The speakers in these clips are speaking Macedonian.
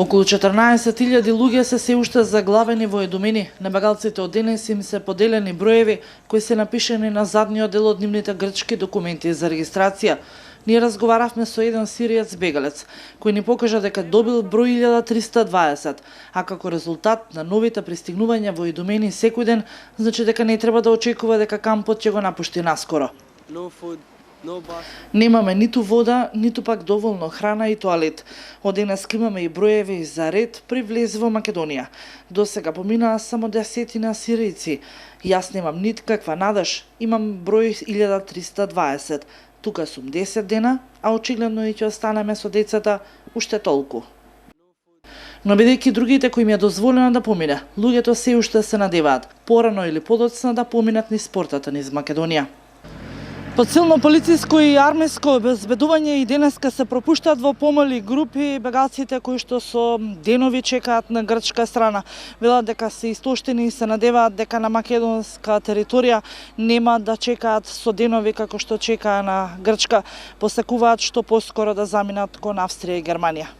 Околу 14.000 луѓе се уште заглавени во Едумени. На бегалците од денес им се поделени броеви кои се напишани на задниот дел од нивните грчки документи за регистрација. Ние разговаравме со еден сириец бегалец, кој ни покажа дека добил број 1320, а како резултат на новите пристигнувања во Едумени секој ден, значи дека не треба да очекува дека кампот ќе го напушти наскоро. Немаме ниту вода, ниту пак доволно храна и тоалет. Од денеска имаме и броеви за ред при влез во Македонија. До сега поминаа само 10 сиријци. Јас немам никаква надеж, имам број 1320. Тука сум 10 дена, а очигледно и ќе останеме со децата уште толку. Но бидејќи другите кои им е дозволено да помине, луѓето се уште се надеваат, порано или подоцна да поминат низ портата низ Македонија. Под силно полициско и армиско обезбедување и денеска се пропуштаат во помали групи бегалците кои што со денови чекаат на грчка страна. Велат дека се истоштени и се надеваат дека на македонска територија нема да чекаат со денови како што чекаа на грчка. Посакуваат што поскоро да заминат кон Австрија и Германија.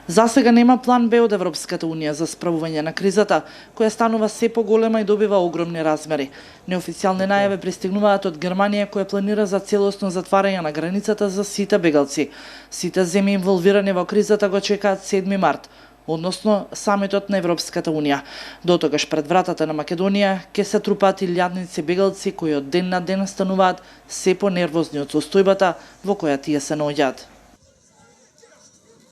За сега нема план Б од Европската Унија за справување на кризата, која станува се поголема и добива огромни размери. Неофицијални најави пристигнуваат од Германија, која планира за целосно затварање на границата за сите бегалци. Сите земји инволвирани во кризата го чекаат 7 март, односно самитот на Европската Унија. До тогаш пред вратата на Македонија ќе се трупаат илјадници бегалци кои од ден на ден стануваат се понервозни од состојбата во која тие се наоѓаат.